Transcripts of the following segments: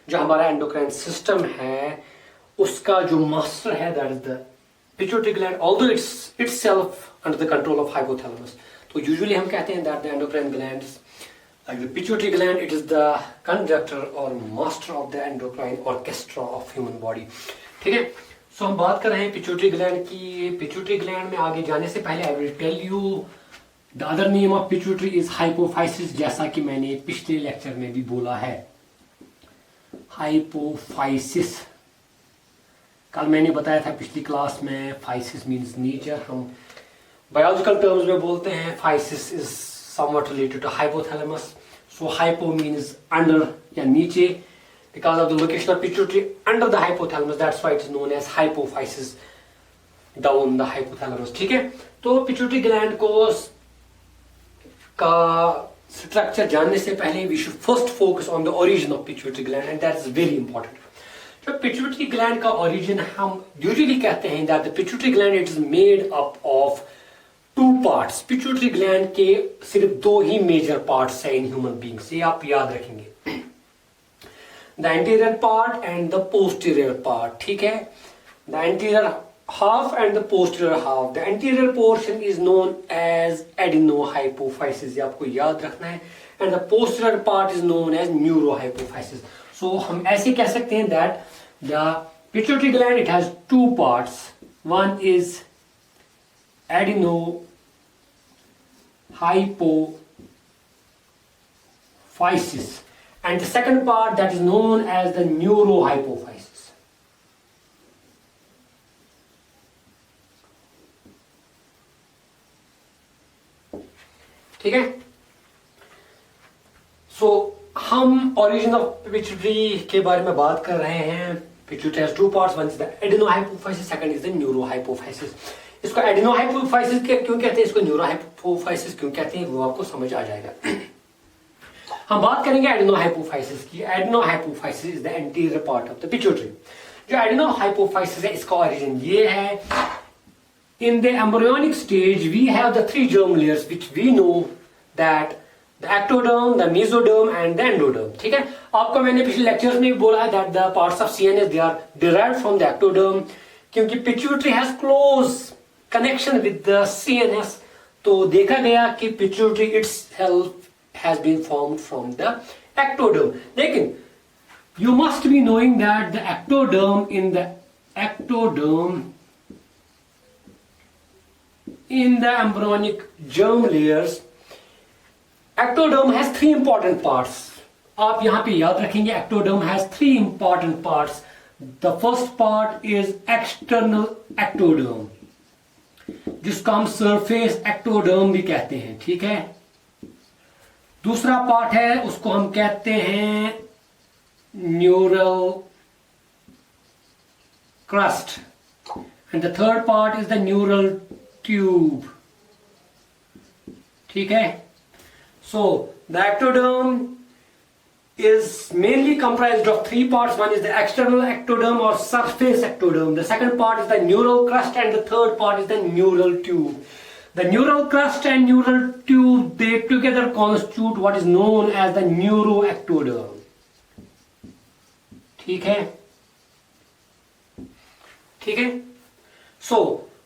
जो हमारा endocrine system है उसका जो मास्टर है that is the pituitary gland, although it's itself under the control of hypothalamus. तो यूजुअली हम कहते हैं that the endocrine gland like the pituitary gland, it is the conductor or master of the endocrine orchestra of human body। ठीक है, सो हम बात कर रहे हैं पिट्यूटरी ग्लैंड की। पिट्यूटरी ग्लैंड में आगे जाने से पहले I will tell you the other name of pituitary is hypophysis, जैसा कि मैंने पिछले लेक्चर में भी बोला है। हाइपोफाइसिस कल मैंने बताया था पिछली क्लास में, फाइसिस मीन्स नेचर, हम बायोलॉजिकल टर्म्स में बोलते हैं। Physis is somewhat related to hypothalamus, so hypo means under या नीचे, because of the location of pituitary under the hypothalamus, that's why it is known as hypophysis, down the hypothalamus। ठीक है, तो pituitary gland को का structure जानने से पहले we should first focus on the origin of pituitary gland, and that is very important। जो pituitary gland का origin हम usually कहते हैं that the pituitary gland it is made up of two parts. Pituitary gland के सिर्फ दो ही major parts है in human beings, ये आप याद रखेंगे, the anterior part and the posterior part. ठीक है, the anterior half and the posterior half. The anterior portion is known as adenohypophysis, ये आपको याद रखना है, and the posterior part is known as neurohypophysis. So हम ऐसे कह सकते हैं that the pituitary gland it has two parts, one is adenohypophysis and the second part that is known as the neurohypophysis। ठीक है, सो हम origin of pituitary के बारे में बात कर रहे हैं। Pituitary has two parts, one is the adenohypophysis, second is the neurohypophysis। इसको एडिनोहाइपोफाइसिस क्यों कहते हैं, इसको न्यूरोहाइपोफाइसिस क्यों कहते हैं, वो आपको समझ आ जाएगा। हम बात करेंगे एडिनोहाइपोफाइसिस की। Adenohypophysis is the anterior part of the pituitary. जो एडिनोहाइपोफाइसिस है इसका ओरिजिन ये है, in the embryonic stage we have the three germ layers which we know that the ectoderm, the mesoderm and the endoderm. ठीक है, आपको मैंने पिछले लेक्चर्स में भी बोला है that the parts of CNS they are derived from the ectoderm, क्योंकि pituitary has close connection with the CNS. तो देखा गया कि pituitary itself has been formed from the ectoderm. लेकिन you must be knowing that the ectoderm in the embryonic germ layers, ectoderm has three important parts. आप यहां पे याद रखेंगे ectoderm has three important parts. The first part is external ectoderm, जिसको हम surface ectoderm भी कहते हैं। ठीक है, दूसरा पार्ट है उसको हम कहते हैं neural crust, and the third part is the neural tube। ठीक है, so the ectoderm is mainly comprised of three parts. One is the external ectoderm or surface ectoderm. The second part is the neural crust and the third part is the neural tube. The neural crust and neural tube, they together constitute what is known as the neuroectoderm. ठीक है, ठीक है, so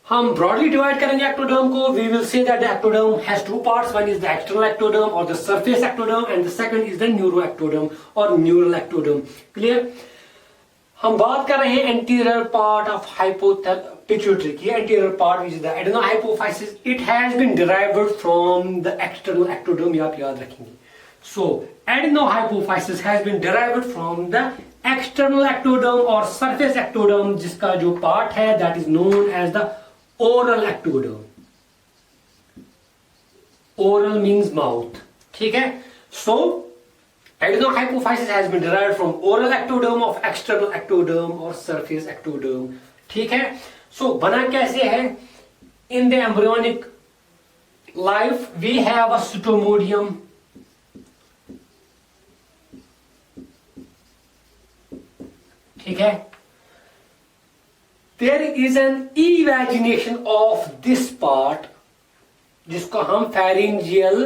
हम broadly divide करेंगे ectoderm को। We will say that the ectoderm has two parts. One is the external ectoderm or the surface ectoderm and the second is the neuroectoderm or neural ectoderm। Clear? हम बात कर रहे हैं anterior part of pituitary की। Anterior part which is the adenohypophysis, it has been derived from the external ectoderm, ये आप याद रखेंगे। So adenohypophysis has been derived from the external ectoderm or surface ectoderm, जिसका जो part है that is known as the oral ectoderm। Oral means mouth। ठीक है, so adenohypophysis has been derived from oral ectoderm of external ectoderm or surface ectoderm। ठीक है, so बना कैसे है, in the embryonic life we have a cytomodium, ठीक है, there is an evagination of this part जिसको हम pharyngeal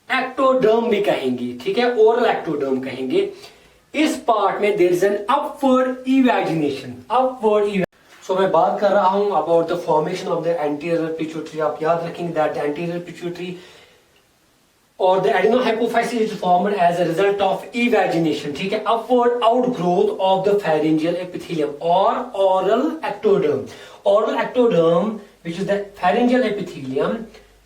ectoderm भी कहेंगे। ठीक है, oral ectoderm कहेंगे। इस पार्ट में there is an upward evagination, so मैं बात कर रहा हूं about the formation of the anterior pituitary. आप याद रखेंगे दैट द एंटीरियर पिट्यूटरी और the adenohypophysis is formed as a result of evagination, ठीक है, upward outgrowth of the pharyngeal epithelium और oral ectoderm. Oral ectoderm which is the pharyngeal epithelium,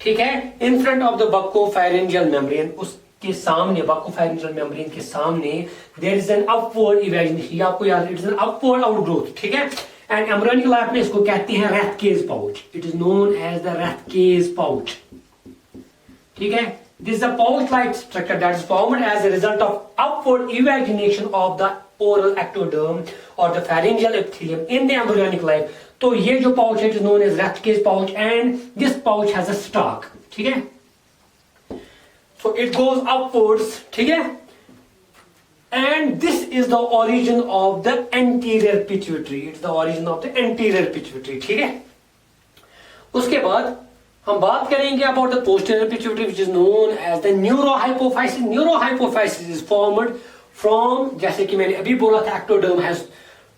ठीक है, in front of the buccopharyngeal membrane, उसके सामने buccopharyngeal membrane के सामने there is an upward evagination, ये आपको याद है, it is an upward outgrowth, ठीक है। एंड एम्ब्रियोनिक लाइफ में इसको कहते हैं Rathke's pouch, it is known as the Rathke's pouch, ठीक है। This is a pouch-like structure that is formed as a result of upward evagination of the oral ectoderm or the pharyngeal epithelium in the embryonic life. तो ये जो pouch है, it is known as Rathke's pouch, and this pouch has a stalk, ठीक है? So it goes upwards, ठीक है? And this is the origin of the anterior pituitary. It's the origin of the anterior pituitary, ठीक है? उसके बाद हम बात करेंगे about the posterior pituitary which is known as the neurohypophysis. Neurohypophysis is formed from, जैसे कि मैंने अभी बोला था, ectoderm has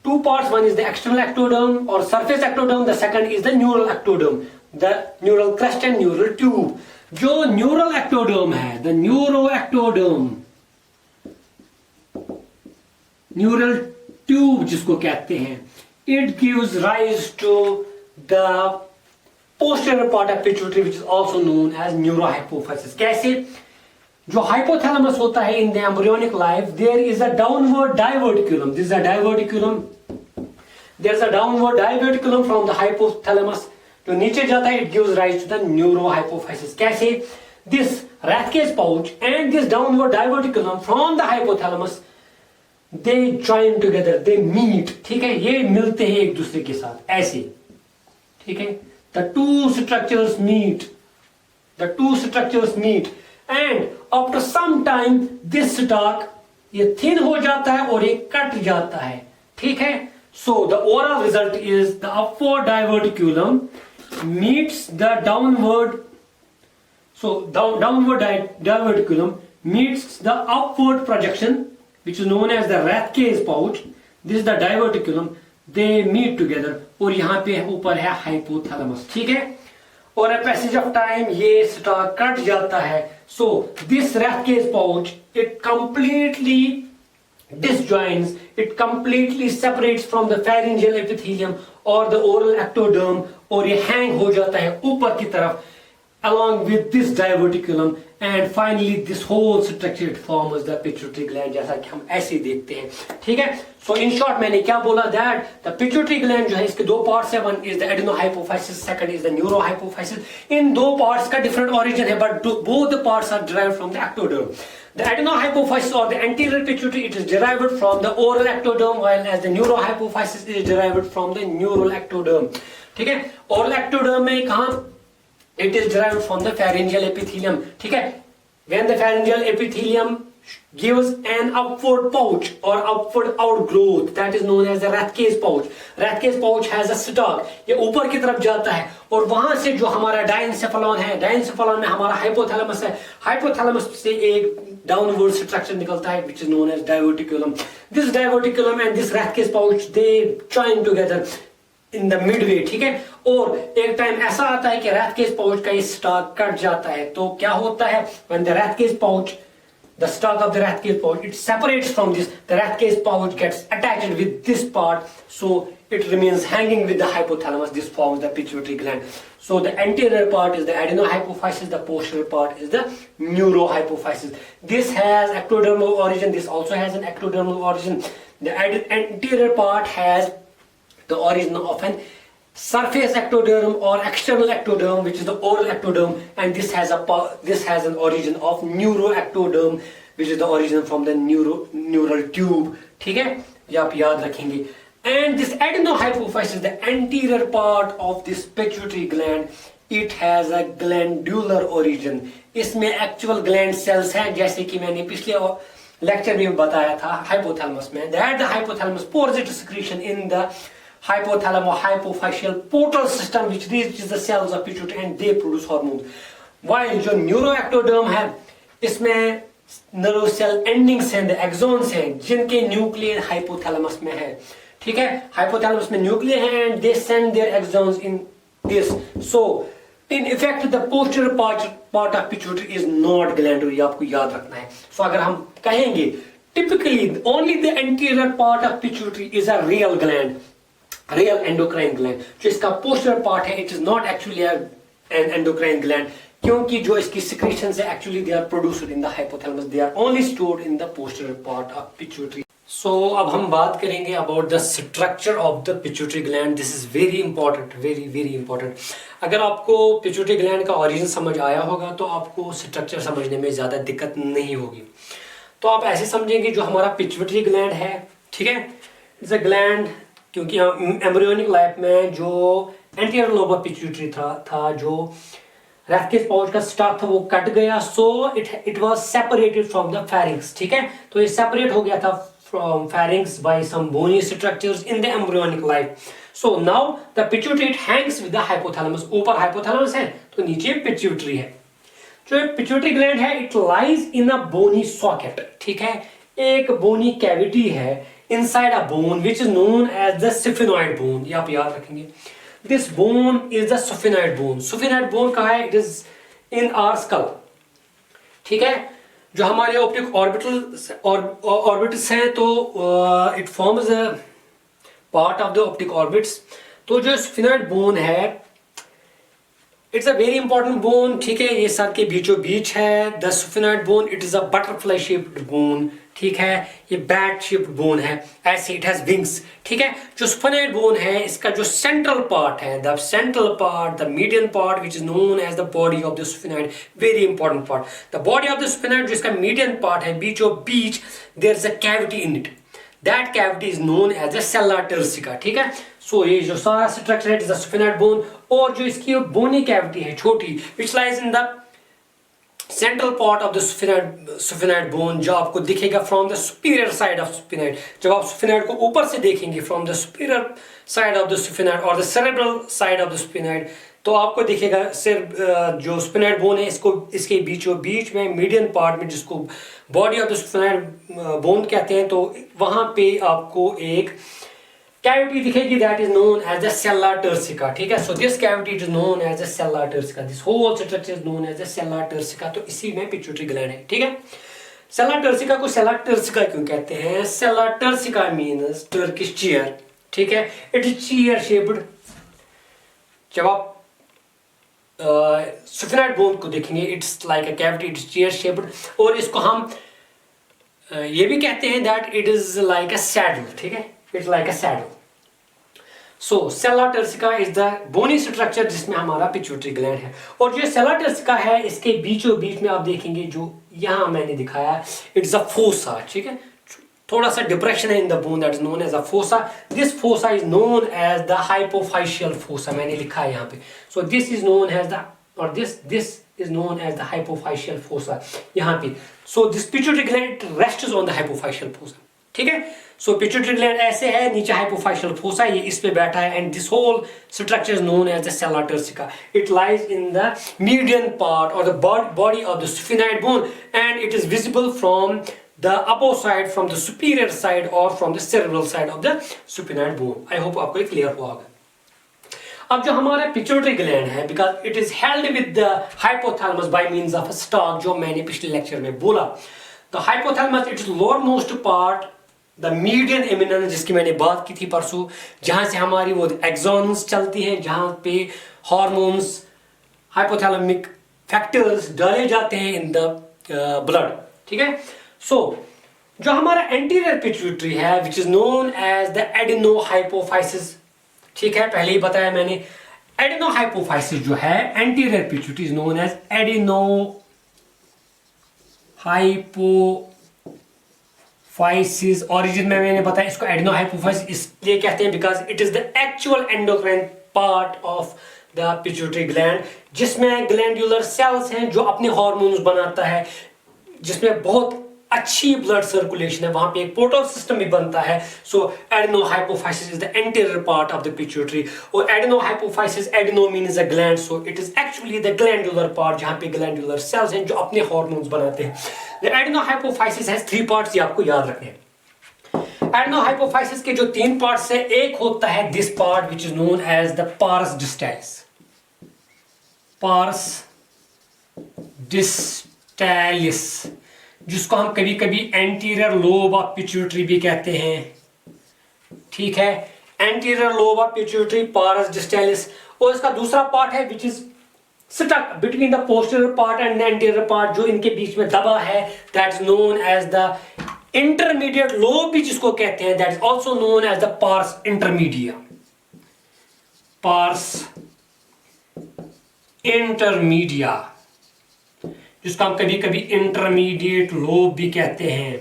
two parts, one is the external ectoderm और surface ectoderm, the second is the neural ectoderm, the neural crest and neural tube. जो neural ectoderm है, the neuro ectoderm, neural tube जिसको कहते हैं, it gives rise to the posterior part of pituitary which is also known as neurohypophysis। कैसे? जो hypothalamus होता है in the embryonic life, there is a downward diverticulum, this is a diverticulum, there is a downward diverticulum from the hypothalamus, जो नीचे जाता है, it gives rise to the neurohypophysis। कैसे? This Rathke's pouch and this downward diverticulum from the hypothalamus, they join together, they meet, ठीक है, ये मिलते हैं एक दूसरे के साथ ऐसे, ठीक है। The two structures meet. The two structures meet, and after some time, this stalk ये thin हो जाता है और ये कट जाता है, ठीक है। So the oral result is the upward diverticulum meets the downward. So downward diverticulum meets the upward projection, which is known as the Rathke's pouch. This is the diverticulum. They meet together, और यहाँ पे ऊपर है hypothalamus, ठीक है। और a passage of time ये stock cut जाता है। So this Rathke's pouch, it completely disjoins, it completely separates from the pharyngeal epithelium or the oral ectoderm, और ये hang हो जाता है ऊपर की तरफ along with this diverticulum, and finally this whole structure it forms the pituitary gland, जैसा कि हम ऐसे देखते हैं, ठीक है। So in short मैंने क्या बोला, that the pituitary gland जो है इसके दो parts है, one is the adenohypophysis, second is the neurohypophysis। इन दो parts का different origin है, but both the parts are derived from the ectoderm। The adenohypophysis or the anterior pituitary, it is derived from the oral ectoderm, while as the neurohypophysis is derived from the neural ectoderm, ठीक है। oral ectoderm में कहाँ, it is derived from the pharyngeal epithelium, ठीक है। When the pharyngeal epithelium gives an upward pouch or upward outgrowth, that is known as the Rathke's pouch. Rathke's pouch has a stalk, ये ऊपर की तरफ जाता है, और वहां से जो हमारा डायनसेफेलॉन है, डायनसेफेलॉन में हमारा हाइपोथैलेमस है, हाइपोथैलेमस से एक डाउनवर्ड स्ट्रक्चर निकलता है which is known as diverticulum. This diverticulum and this Rathke's pouch, they join together in the midway, ठीक है। और एक टाइम ऐसा आता है कि Rathke's pouch का ये स्टॉक कट जाता है, तो क्या होता है, when the Rathke's pouch, the stalk of the Rathke's pouch, it separates from this, the Rathke's pouch gets attached with this part, so it remains hanging with the hypothalamus, this forms the pituitary gland. So the anterior part is the adenohypophysis, the posterior part is the neurohypophysis. This has ectodermal origin, this also has an ectodermal origin. The anterior part has the origin of an surface ectoderm or external ectoderm, which is the oral ectoderm, and this has an origin of neuroectoderm, which is the origin from the neural tube, ठीक है, ये आप याद रखेंगे। And this adenohypophysis, the anterior part of this pituitary gland, it has a glandular origin. इसमें actual gland cells हैं, जैसे कि मैंने पिछले लेक्चर में बताया था hypothalamus में, that the hypothalamus pours its secretion in the hypothalamo-hypophyseal portal system, which reaches the cells of pituitary and they produce hormones. While जो neuroectoderm है, इसमें नर्व सेल एंडिंग्स हैं, द एक्सॉन्स हैं, जिनके न्यूक्लियर हाइपोथैलेमस में है, ठीक है। हाइपोथैलेमस में न्यूक्लियर है and they send their axons in this. So in effect the posterior part of pituitary is not glandular, ये आपको याद रखना है। सो अगर हम कहेंगे typically only the anterior part of pituitary is a real gland, real endocrine gland, जो इसका पोस्टीरियर पार्ट है, it is not actually an endocrine gland, क्योंकि जो इसकी सिक्रीशंस है actually they are produced in the hypothalamus, they are only stored in the posterior part of pituitary. So अब हम बात करेंगे about the structure of the pituitary gland. This is very important, very very important. अगर आपको pituitary gland का origin समझ आया होगा तो आपको स्ट्रक्चर समझने में ज़्यादा दिक्कत नहीं होगी। तो आप ऐसे समझेंगे जो हमारा पिट्यूटरी ग्लैंड है, ठीक है, इट्स अ ग्लैंड, क्योंकि एम्ब्रियोनिक लाइफ में जो एंटीरियर लोब ऑफ पिट्यूटरी था जो रेफ्केस पाउच का स्टॉक था वो कट गया, so it was separated from the pharynx, ठीक है। तो ये सेपरेट हो गया था from pharynx by some bony structures in the embryonic life. So now the pituitary it hangs with the hypothalamus, ऊपर हाइपोथैलेमस है तो नीचे पिट्यूटरी है। जो पिट्यूटरी ग्लैंड है it lies in a bony socket, ठीक है, एक बोनी कैविटी है inside a bone which is known as the sphenoid bone, ये आप याद रखेंगे। This bone is the sphenoid bone. Sphenoid bone कहाँ है? It is in our skull. ठीक है, जो हमारे ऑप्टिक ऑर्बिटल्स हैं तो it forms a part of the optic orbits. तो जो sphenoid bone है it's a very important bone, ठीक है, ये सर के बीचों बीच है। The sphenoid bone it is a butterfly shaped bone, ठीक है, ये बैट शेप्ड बोन है, ऐसे इट हैज विंग्स, ठीक है। जो स्फिनोइड बोन है इसका जो सेंट्रल पार्ट है, the central part, the median part which is known as the body of the sphenoid, very important part, the body of the sphenoid, जो इसका मीडियन पार्ट है, बीचों बीच there is a cavity in it, that cavity is known as a sella turcica, ठीक है। So ये जो सारा स्ट्रक्चर है it is the sphenoid bone, और जो इसकी बोनी कैविटी है छोटी which lies in the central part of the sphenoid bone, जो आपको दिखेगा from the superior side of sphenoid. जब आप स्फिनोइड को ऊपर से देखेंगे from the superior side of the sphenoid और the cerebral side of the sphenoid, तो आपको दिखेगा सिर्फ जो स्फिनोइड बोन है इसको इसके बीचों बीच में मीडियन पार्ट में, जिसको body of the sphenoid bone कहते हैं, तो वहां पे आपको एक कैविटी दिखेगी that is known as the sella turcica, ठीक है। So this cavity it is known as the sella turcica, this whole structure is known as the sella turcica. तो इसी में पिट्यूटरी ग्लैंड है, ठीक है। सेल्ला टर्सिका को सेल्ला टर्सिका क्यों कहते हैं? सेल्ला टर्सिका मींस टर्किश चेयर, ठीक है, इट इज चेयर शेप्ड। जब आप स्फिनोइड बोन को देखेंगे it's like a cavity, it is chair shaped, और इसको हम ये भी कहते हैं that it is like a saddle, ठीक है, it's like a saddle. So sella turcica is the bony structure जिसमें हमारा पिट्यूटरी ग्लैंड है, और जो सेल्ला टर्सिका है इसके बीचों बीच में आप देखेंगे जो यहाँ मैंने दिखाया इट्स अ फोसा, ठीक है, थोड़ा सा डिप्रेशन है in the bone that is known as a fossa. This fossa is known as the hypophyseal fossa, मैंने लिखा है यहाँ पे। So this is known as the, और this is known as the hypophyseal fossa यहाँ पे। So this pituitary gland rests on the hypophyseal fossa, ठीक है। So pituitary gland ऐसे है, नीचे hypophyseal fossa, ये इस पे बैठा है, and this whole structure is known as the sella turcica. It lies in the median part or the body of the sphenoid bone, and it is visible from the upper side, from the superior side or from the cerebral side of the sphenoid bone. I hope आपको ये clear हुआ होगा। अब जो हमारा pituitary gland है, because it is held with the hypothalamus by means of a stock, जो मैंने पिछले लेक्चर में बोला। The hypothalamus it is lower most part, the median eminence जिसकी मैंने बात की थी परसों, जहां से हमारी वो एक्सॉन्स चलती हैं, जहां पे हार्मोन्स, हाइपोथैलेमिक फैक्टर्स डाले जाते हैं इन द ब्लड, ठीक है। सो जो हमारा एंटीरियर पिट्यूटरी है which is known as the adenohypophysis, ठीक है, पहले ही बताया मैंने। एडिनो हाइपोफाइसिस जो है anterior pituitary is known as adenohypophysis. Origin में मैंने बताया इसको एडिनो हाइपोफाइसिस इसलिए कहते हैं because it is the actual endocrine part of the pituitary gland, जिसमें ग्लैंडुलर सेल्स हैं जो अपने हार्मोन्स बनाता है, जिसमें बहुत अच्छी ब्लड सर्कुलेशन है, वहां पे एक पोर्टल सिस्टम भी बनता है. So adenohypophysis is the anterior part of the pituitary. और adenohypophysis, adeno means a gland, so it is actually the glandular part जहां पे ग्लैंडुलर सेल्स हैं जो अपने हार्मोन्स बनाते हैं. द एडेनोहाइपोफाइसिस हैज 3 पार्ट्स, ये आपको याद रखने हैं. एडेनोहाइपोफाइसिस के जो 3 पार्ट्स है, एक होता है this part which is known as the pars distalis. Pars distalis, जिसको हम कभी कभी एंटीरियर लोब ऑफ पिट्यूटरी भी कहते हैं. ठीक है, anterior lobe of pituitary, pars distalis. और इसका दूसरा पार्ट है which is stuck between the posterior part and anterior part, जो इनके बीच में दबा है, that is known as the intermediate lobe भी जिसको कहते हैं, that is also known as the pars intermedia. Pars intermedia, जिसको हम कभी कभी इंटरमीडिएट लोब भी कहते हैं.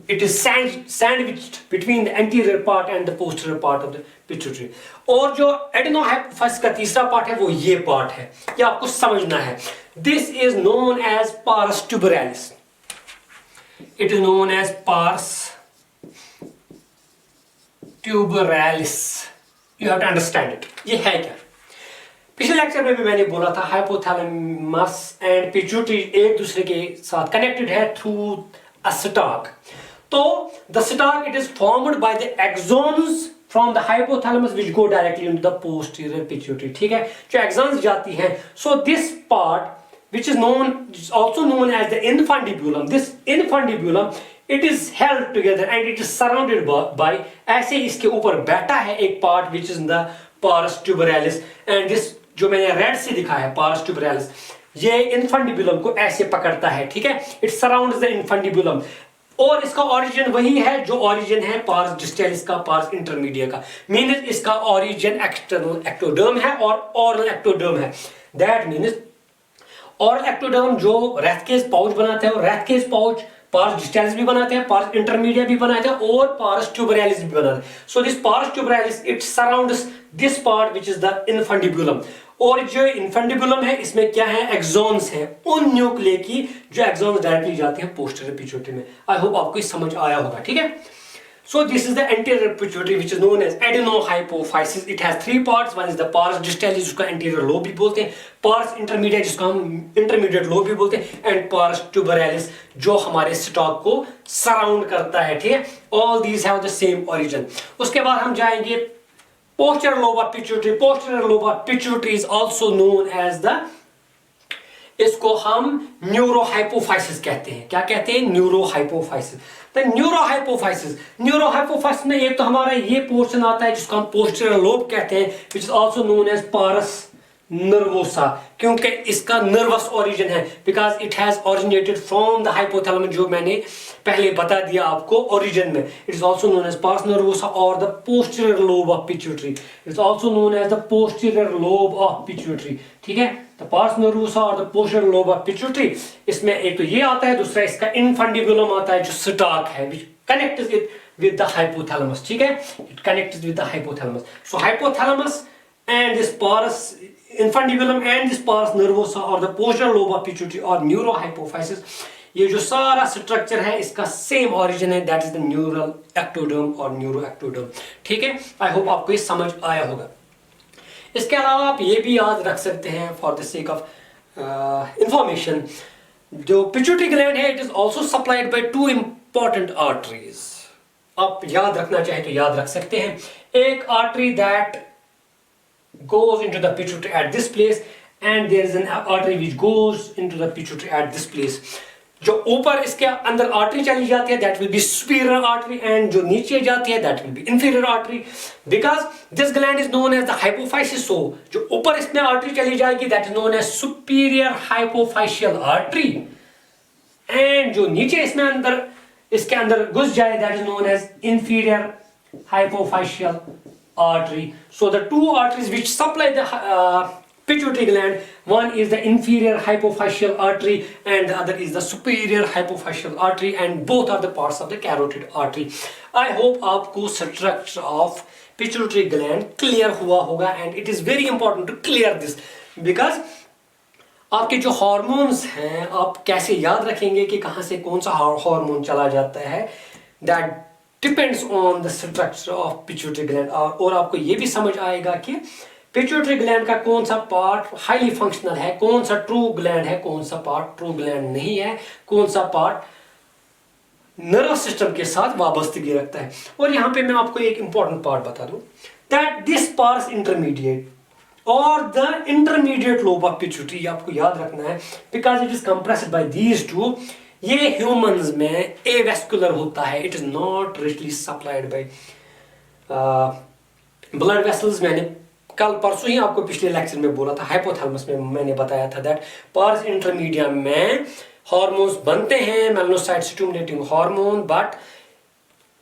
It is sandwiched between the anterior part and the posterior part of the pituitary. और जो एडेनोहाइपोफाइसिस का तीसरा पार्ट है वो ये पार्ट है, ये आपको समझना है. This is known as pars tuberalis. It is known as pars tuberalis. You have to understand it. ये है क्या? पिछले लेक्चर में भी मैंने बोला था हाइपोथैलेमस एंड पिट्यूटरी एक दूसरे के साथ कनेक्टेड है थ्रू अ स्टॉक. तो the stalk it is formed by the axons from the hypothalamus which go directly into the posterior pituitary. ठीक है, जो एक्सॉन्स जाती हैं. So this part which is also known as the infundibulum. This infundibulum, it is held together and it is surrounded by ऐसे इसके ऊपर बैठा है एक part which is in the pars tuberalis, and this जो मैंने रेड से दिखा है pars tuberalis, ये infundibulum को ऐसे पकड़ता है. ठीक है, it surrounds the infundibulum. और इसका ओरिजिन वही है जो ओरिजिन है पार्स डिस्टैलिस का, पार्स इंटरमीडिया का. मीन्स इसका ओरिजिन एक्सटर्नल एक्टोडर्म है और ओरल एक्टोडर्म है. दैट मीन्स ऑरल एक्टोडर्म जो रैथकेज पाउच बनाते हैं, और रैथकेज पाउच पार्स डिस्टैलिस भी बनाते हैं, पार्स इंटरमीडिया भी बनाते हैं और पार्स ट्यूबरालिस भी बनाते हैं. So this pars tuberalis it surrounds this part which is the infundibulum. और जो इनफंडिबुलम है इसमें क्या है? एक्सॉन्स हैं, उन न्यूक्लिय की जो एक्सॉन्स डायरेक्टली जाते हैं पोस्टीरियर पिट्यूटरी में. आई होप आपको ये समझ आया होगा. ठीक है, so this is the anterior pituitary which is known as adenohypophysis. It has 3 parts. One is the pars distalis जिसको anterior lobe भी बोलते हैं, pars intermedia जिसको हम intermediate lobe भी बोलते हैं, and pars tuberalis जो हमारे स्टॉक को सराउंड करता है. ठीक है, all these have the same origin. उसके बाद हम जाएंगे posterior lobe of pituitary. Posterior lobe of pituitary is also known as the, इसको हम न्यूरोहाइपोफाइसिस कहते हैं. क्या कहते हैं? न्यूरोहाइपोफाइसिस. तो न्यूरोहाइपोफाइसिस में एक तो हमारा ये पोर्शन आता है जिसको हम पोस्टीरियर लोब कहते हैं, which is also known as pars nervosa, क्योंकि इसका नर्वस ओरिजिन है, because it has originated from the hypothalamus, जो मैंने पहले बता दिया आपको ओरिजिन में. It is also known as pars nervosa और the posterior lobe of pituitary. It is also known as the posterior lobe of pituitary. ठीक है, द पार्स नर्वोसा और the posterior lobe of pituitary, इसमें एक तो ये आता है, दूसरा इसका इनफंडिबुलम आता है जो स्टॉक है which connects it with the hypothalamus. ठीक है, it connects with the hypothalamus. So hypothalamus and this pars infundibulum and this pars nervosa or the posterior lobe of pituitary or neurohypophysis, ये जो सारा structure है इसका same origin है, that is the neural ectoderm और neuro ectoderm. ठीक है, I hope आपको ये समझ आया होगा. इसके अलावा आप ये भी याद रख सकते हैं for the sake of information, जो पिट्यूटरी ग्लैंड है it is also supplied by 2 important arteries. आप याद रखना चाहे तो याद रख सकते हैं. एक artery that goes into the pituitary at this place and there is an artery which goes into the pituitary at this place. जो ऊपर इसके अंदर आर्टरी चली जाती है that will be superior artery and जो नीचे जाती है that will be inferior artery, because this gland is known as the hypophysis. So जो ऊपर इसमें आर्टरी चली जाएगी that is known as superior hypophyseal artery, and जो नीचे इसमें अंदर इसके अंदर घुस जाए that is known as inferior hypophyseal artery. So the 2 arteries which supply the pituitary gland, one is the inferior hypophyseal artery and the other is the superior hypophyseal artery, and both are the parts of the carotid artery. I hope आपको structure of pituitary gland clear हुआ होगा, and it is very important to clear this because आपके जो hormones हैं आप कैसे याद रखेंगे कि कहाँ से कौन सा हार्मोन चला जाता है, that depends on the structure of pituitary gland. और आपको ये भी समझ आएगा कि पिट्यूटरी ग्लैंड का कौन सा पार्ट हाईली फंक्शनल है, कौन सा ट्रू ग्लैंड है, कौन सा पार्ट ट्रू ग्लैंड नहीं है, कौन सा पार्ट नर्वस सिस्टम के साथ वाबस्तगी रखता है। और यहाँ पे मैं आपको एक इंपॉर्टेंट पार्ट बता दूं, दैट दिस पार्ट इंटरमीडिएट और the intermediate lobe of pituitary, आपको याद रखना है, because it is compressed by these two. ये ह्यूमंस में एवेस्कुलर होता है, it is not richly supplied by blood vessels. मैंने कल परसों ही आपको पिछले लेक्चर में बोला था, हाइपोथैलेमस में मैंने बताया था दैट पार्स इंटरमीडिया में हार्मोन्स बनते हैं, melanocyte stimulating hormone, but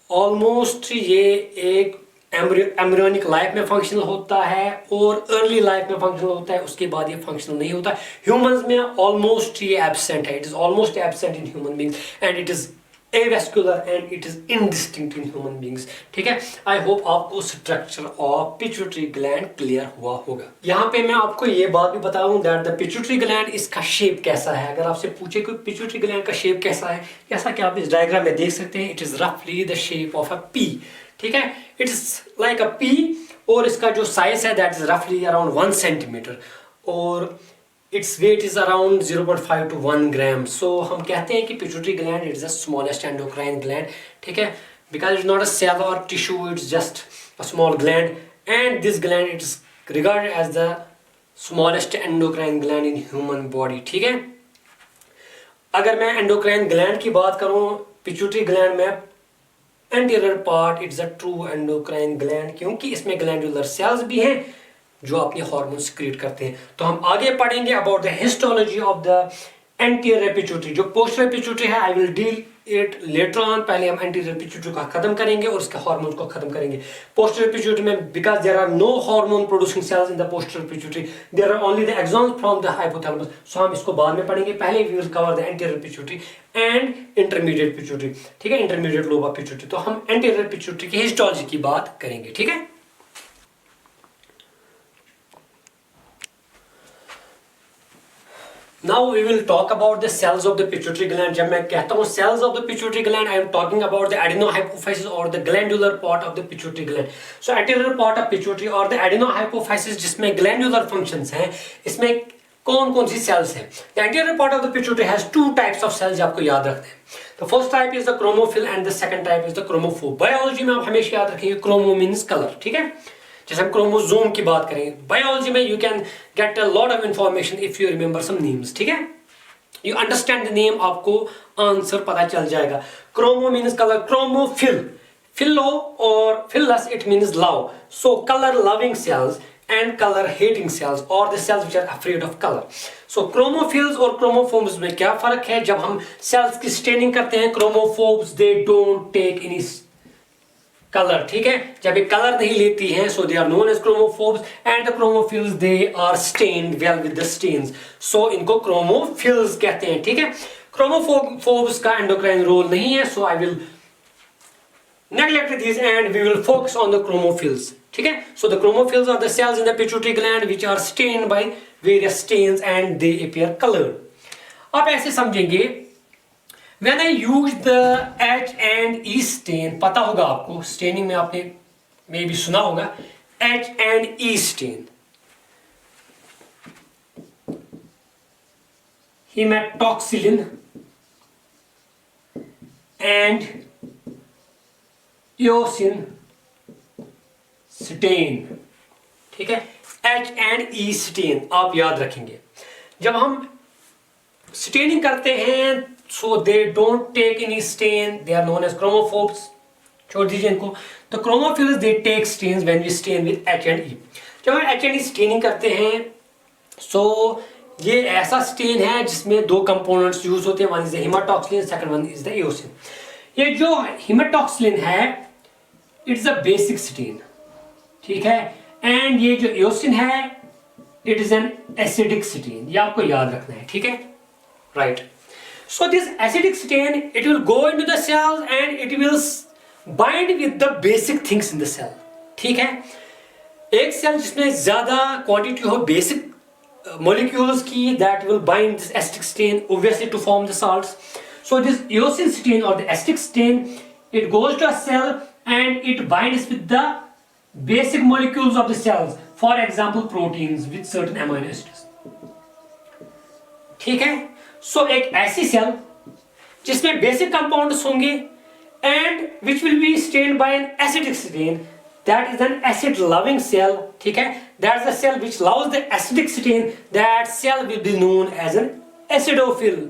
almost ये एक एम्ब्रियोनिक लाइफ में फंक्शनल होता है और अर्ली लाइफ में फंक्शनल होता है, उसके बाद ये फंक्शनल नहीं होता। ह्यूमंस में ऑलमोस्ट ये एब्सेंट है, it is almost absent in human beings and it is avascular and it is indistinct in human beings. ठीक है, आई होप आपको structure of pituitary gland clear हुआ होगा। यहाँ पे मैं आपको ये बात भी बताऊं दैट द पिट्यूटरी ग्लैंड, इसका शेप कैसा है। अगर आपसे पूछे कि पिट्यूटरी ग्लैंड का शेप कैसा है, जैसा कि आप इस डायग्राम में देख सकते हैं, इट इज रफली the shape of a pea. ठीक है, it is like a pea और इसका जो साइज है दैट इज रफली अराउंड 1 सेंटीमीटर और its weight is around 0.5 to 1 gram. सो हम कहते हैं कि pituitary gland it is the smallest endocrine gland. ठीक है, because it is not a cell और tissue, it's just a small gland and this gland it is regarded as the smallest endocrine gland in human body. ठीक है, अगर मैं endocrine gland की बात करूं, पिट्यूटरी ग्लैंड में anterior part it's a true endocrine gland, क्योंकि इसमें ग्लैंडुलर सेल्स भी हैं जो अपने हार्मोन सिक्रीट करते हैं। तो हम आगे पढ़ेंगे about the histology of the anterior pituitary. जो पोस्टीरियर पिट्यूटरी है I will deal it later on. पहले हम एंटीरियर पिट्यूटरी को खत्म करेंगे और उसके हार्मोन को खत्म करेंगे। पोस्टीरियर पिट्यूटरी में because there are no hormone producing cells in the posterior pituitary, there are only the axons from the hypothalamus. So हम इसको बाद में पढ़ेंगे, पहले we will cover the anterior pituitary and intermediate pituitary. ठीक है, intermediate lobe of pituitary. तो हम एंटीरियर पिट्यूटरी की हिस्टोलॉजी की बात करेंगे। ठीक है, now we will talk about the cells of the pituitary gland। जब मैं कहता हूँ cells of the pituitary gland, I am talking about the adenohypophysis or the glandular part of the pituitary gland। So anterior part of pituitary or the adenohypophysis जिसमें glandular functions हैं, इसमें कौन कौन सी cells हैं? The anterior part of the pituitary has 2 types of cells, आपको याद रखना है। The first type is the chromophil and the second type is the chromophobe। Biology में आप हमेशा याद रखेंगे chromo means color। ठीक है, जैसे हम क्रोमोसोम की बात करेंगे बायोलॉजी में, you can get a lot of information if you remember some names. ठीक है, यू अंडरस्टैंड द नेम, आपको आंसर पता चल जाएगा। Chromo means colour, chromophil, philo और philus it means love. So colour loving cells and colour hating cells और the cells which are afraid of colour. So chromophils और chromophobes में क्या फर्क है? जब हम सेल्स की स्टेनिंग करते हैं, chromophobes they don't take any colour. ठीक है, जब ये कलर नहीं लेती हैं, so they are known as chromophobes and the chromophils they are stained well with the stains, so इनको क्रोमोफिल्स कहते हैं। ठीक है, क्रोमोफोब्स का एंडोक्राइन रोल नहीं है, so I will neglect these and we will focus on the chromophils। ठीक है, so the chromophils are the cells in the pituitary gland which are stained by various stains and they appear colored। आप ऐसे समझेंगे, when I use the H and E stain, पता होगा आपको, staining में आपने मे भी सुना होगा H and E stain, hematoxylin and eosin stain। ठीक है, H and E stain आप याद रखेंगे। जब हम स्टेनिंग करते हैं, so they don't take any stain, they are known as chromophobes। छोड़ दीजिए इनको। तो chromophils they take stains when we stain with H and E। जब हम H and E स्टेनिंग करते हैं, so ये ऐसा स्टेन है जिसमें 2 कंपोनेंट्स यूज होते हैं, one is the haematoxylin, second one is the eosin. ये जो हेमाटॉक्सिलिन है इट्स अ बेसिक स्टेन। ठीक है, एंड ये जो एओसिन है it is an acidic stain, ये आपको याद रखना है। ठीक है, right. So this acidic stain it will go into the cells and it will bind with the basic things in the cell. ठीक है, एक सेल जिसमें ज्यादा क्वांटिटी हो basic molecules key that will bind this acetic stain obviously to form the salts. So this eosin stain or the acetic stain, it goes to a cell and it binds with the basic molecules of the cells, for example proteins with certain amino acids. ठीक है? So एक ऐसी cell जिसमें basic compounds होंगे and which will be stained by an acidic stain, that is an acid loving cell. ठीक है? That's the cell which loves the acidic stain. That cell will be known as an acidophil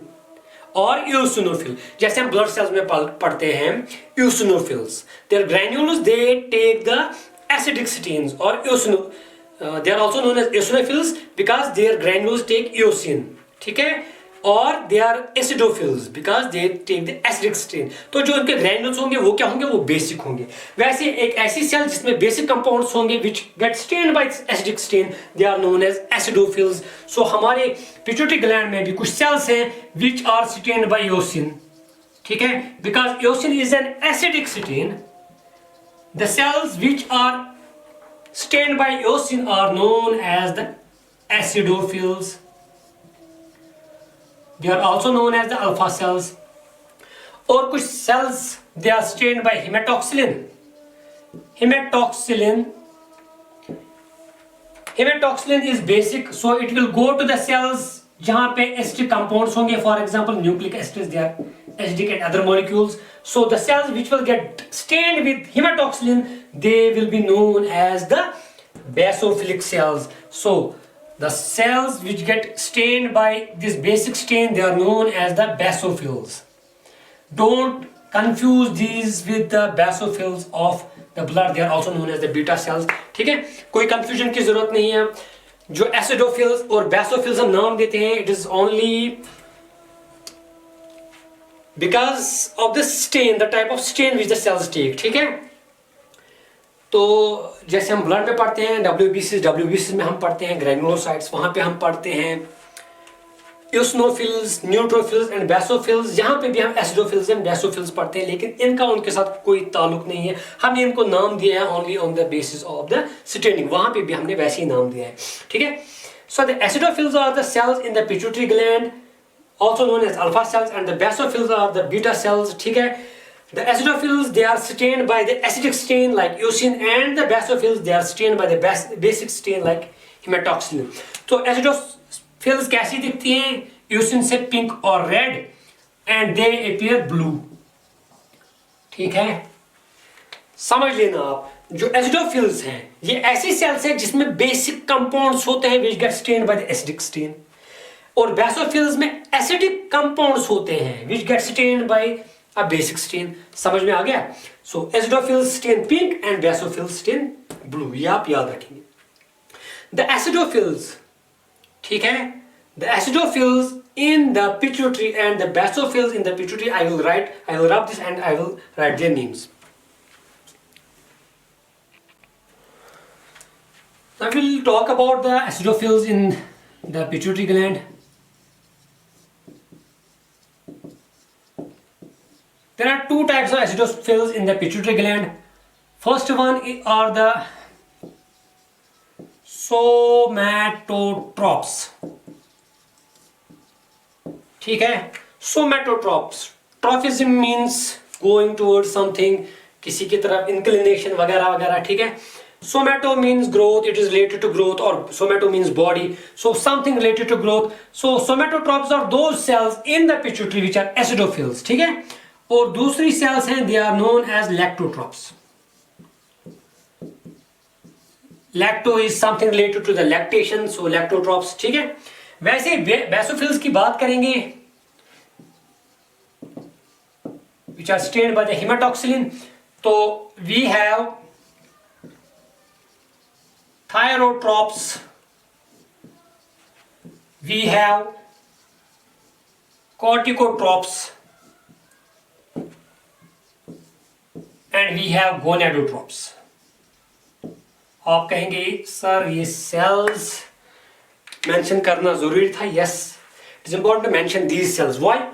और eosinophil. जैसे हम blood cells में पढ़ते हैं eosinophils. Their granules they take the acidic stains or they are also known as eosinophils because their granules take eosin. ठीक है? और they are acidophils because they take the acidic stain. तो जो उनके granules होंगे वो क्या होंगे? वो basic होंगे. वैसे एक ऐसी cell जिसमें basic compounds होंगे which get stained by acidic stain, they are known as acidophils. So हमारे pituitary gland में भी कुछ cells हैं which are stained by eosin. ठीक है? Because eosin is an acidic stain. The cells which are stained by eosin are known as the acidophils. They are also known as the alpha cells. और कुछ cells they are stained by hematoxylin. Hematoxylin is basic, so it will go to the cells जहाँ पे acidic compounds होंगे, for example nucleic acids, they are acidic and other molecules. So the cells which will get stained with hematoxylin, they will be known as the basophilic cells. So the cells which get stained by this basic stain, they are known as the basophils. Don't confuse these with the basophils of the blood. They are also known as the beta cells. ठीक है? कोई confusion की जरूरत नहीं है. जो acidophils और basophils हम नाम देते हैं, it is only because of the stain, the type of stain which the cells take. ठीक है? तो जैसे हम ब्लड में पढ़ते हैं WBCs में हम पढ़ते हैं ग्रैनुलोसाइट्स, वहाँ पे हम पढ़ते हैं eosinophils, neutrophils and basophils. यहाँ पे भी हम acidophils and basophils पढ़ते हैं, लेकिन इनका उनके साथ कोई ताल्लुक नहीं है. हमने इनको नाम दिया है only on the basis of the staining. वहाँ पे भी हमने वैसे ही नाम दिया है. ठीक है? So the acidophils are the cells in the pituitary gland, also known as alpha cells, and the basophils are the beta cells. ठीक है? The acidophils they are stained by the acidic stain like eosin, and the basophils they are stained by the basic stain like hematoxylin. तो acidophils कैसी दिखती हैं? eosin से pink और red, and they appear blue. ठीक है? समझ लेना आप, जो acidophils हैं ये ऐसी cells हैं जिसमें basic compounds होते हैं which get stained by the acidic stain, और basophils में acidic compounds होते हैं which get stained by a basic stain. समझ में आ गया? So acidophils stain pink and basophils stain blue. ये आप याद रखेंगे. The acidophils, ठीक है? The acidophils in the pituitary and the basophils in the pituitary, I will rub this and I will write their names. Now we will talk about the acidophils in the pituitary gland. There are two types of acidophils in the pituitary gland. First one are the somatotrophs. ठीक है? Somatotrophs. Trophism means going towards something, किसी की तरफ inclination वगैरह वगैरह. ठीक है? Somato means growth, it is related to growth, or somato means body, so something related to growth. So somatotrophs are those cells in the pituitary which are acidophils. ठीक है? और दूसरी cells हैं, they are known as lactotrophs. Lacto is something related to the lactation, so lactotrophs. ठीक है? वैसे basophils की बात करेंगे which are stained by the hematoxylin. तो we have thyrotrophs, we have corticotrophs, and we have gonadotrophs. आप कहेंगे sir ये cells mention करना जरूरी था. Yes, it is important to mention these cells. Why?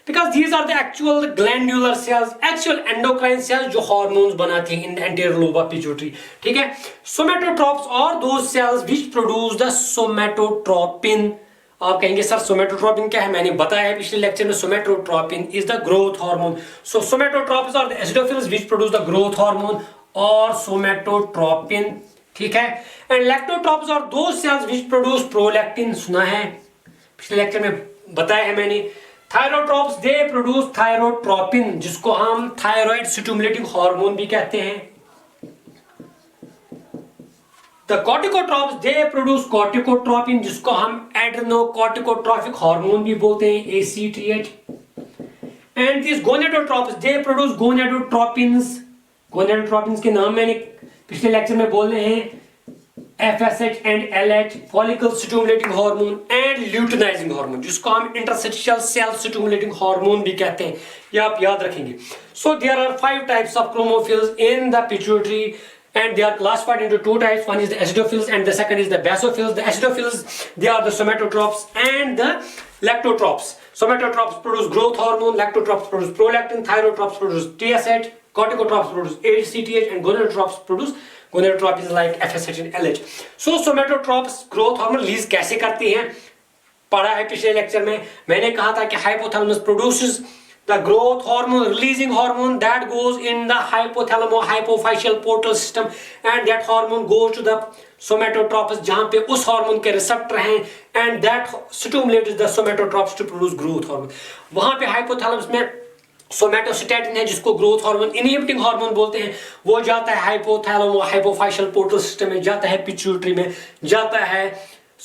Because these are the actual glandular cells, actual endocrine cells जो hormones बनाते हैं in the anterior lobe of pituitary, ठीक है। सोमेटोट्रॉप्स और those cells which produce the somatotropin. आप कहेंगे sir somatotropin क्या है, मैंने बताया है पिछले लेक्चर में, somatotropin is the growth hormone. So somatotrophs are the acidophils which produce the growth hormone और सोमेटोट्रोपिन, ठीक है। And lactotrophs are those cells which produce prolactin, सुना है पिछले लेक्चर में बताया है मैंने। थायरोट्रॉप्स दे प्रोड्यूस थायरोट्रोपिन जिसको हम थायराइड स्टिमुलेटिंग हार्मोन भी कहते हैं। The corticotrophs they produce corticotropin जिसको हम adrenocorticotropic हार्मोन भी बोलते हैं ACTH। And these gonadotrophs they produce gonadotropins। gonadotropins के नाम मैंने पिछले लेक्चर में बोले हैं, FSH and LH, follicle stimulating hormone and luteinizing hormone जिसको हम interstitial cell stimulating hormone भी कहते हैं, ये आप याद रखेंगे। So there are 5 types of chromophils in the pituitary and they are classified into 2 types. One is the acidophils and the second is the basophils. The acidophils, they are the somatotrophs and the lactotrophs. Somatotrophs produce growth hormone, lactotrophs produce prolactin, thyrotrophs produce TSH, corticotrophs produce ACTH and gonadotrophs produce gonadotropins like FSH and LH. So somatotrophs growth hormone release कैसे करती हैं, पढ़ा है पिछले lecture में। मैंने कहा था कि hypothalamus produces the growth hormone, releasing hormone that goes in the hypothalamo-hypophyseal portal system and that hormone goes to the somatotrophs जहाँ पे उस हार्मोन के रिसेप्टर हैं and that stimulates the somatotrophs to produce growth hormone। वहाँ पे hypothalamus में somatostatin है जिसको ग्रोथ हार्मोन इनहिबिटिंग हार्मोन बोलते हैं, वो जाता है हाइपोथैलेमो-हाइपोफाइशियल पोर्टल सिस्टम में, जाता है पिट्यूटरी में, जाता है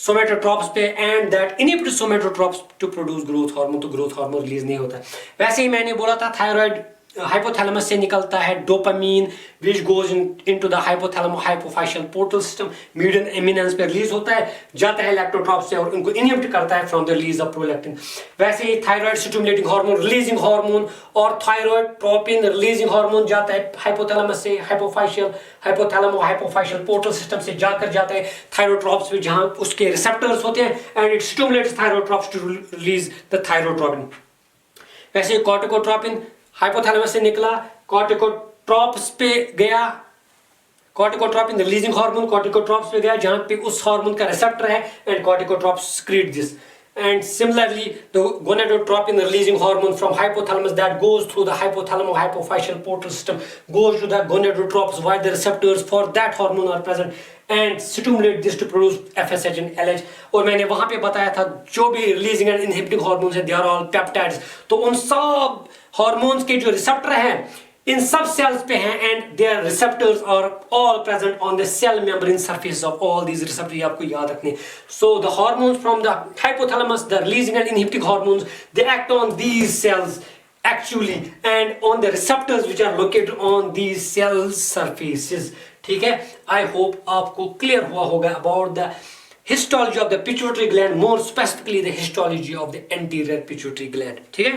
सोमेटोट्रॉप्स पे and that inhibits somatotrophs to produce growth hormone, तो ग्रोथ हार्मोन रिलीज नहीं होता। वैसे ही मैंने बोला था थायराइड हाइपोथैलेमस से निकलता है dopamine which goes into the hypothalamo hypophyseal portal system, median eminence पे रिलीज होता है, जाता है लैक्टोट्रॉप्स से और उनको इनहिबिट करता है from the release of prolactin. वैसे ही thyroid stimulating hormone releasing hormone और थायराइड ट्रोपिन रिलीजिंग हार्मोन जाता है हाइपोथैलेमस से हाइपोथैलेमो हाइपोफाइशियल पोर्टल सिस्टम से जाता है थायरोट्रॉप्स में जहां उसके रिसेप्टर्स होते हैं and it stimulates thyrotrophs to release the thyrotropin. वैसे कॉर्टिकोट्रोपिन हाइपोथैलेमस से निकला, कॉर्टिकोट्रॉप्स पे गया, कॉर्टिकोट्रोपिन रिलीजिंग हार्मोन कॉर्टिकोट्रॉप्स पे गया जहां पे उस हार्मोन का रिसेप्टर है and कॉर्टिकोट्रॉप्स secrete this। And similarly the gonadotropin releasing hormone from hypothalamus that goes through the hypothalamo-hypophyseal portal system goes to the gonadotrophs where the receptors for that hormone are present and stimulate this to produce FSH and LH। और मैंने वहां पे बताया था जो भी releasing and inhibiting hormones हैं they are all peptides, तो उन सब हार्मोन्स के जो रिसेप्टर हैं इन सब सेल्स पे हैं and their receptors are all present on the cell membrane surface of all these receptors, आपको याद रखने। So the hormones from the hypothalamus, the releasing and inhibiting hormones, they act on these cells actually and on the receptors which are located on these cell surfaces, ठीक है। I hope आपको clear हुआ होगा about the histology of the pituitary gland, more specifically the histology of the anterior pituitary gland, ठीक है।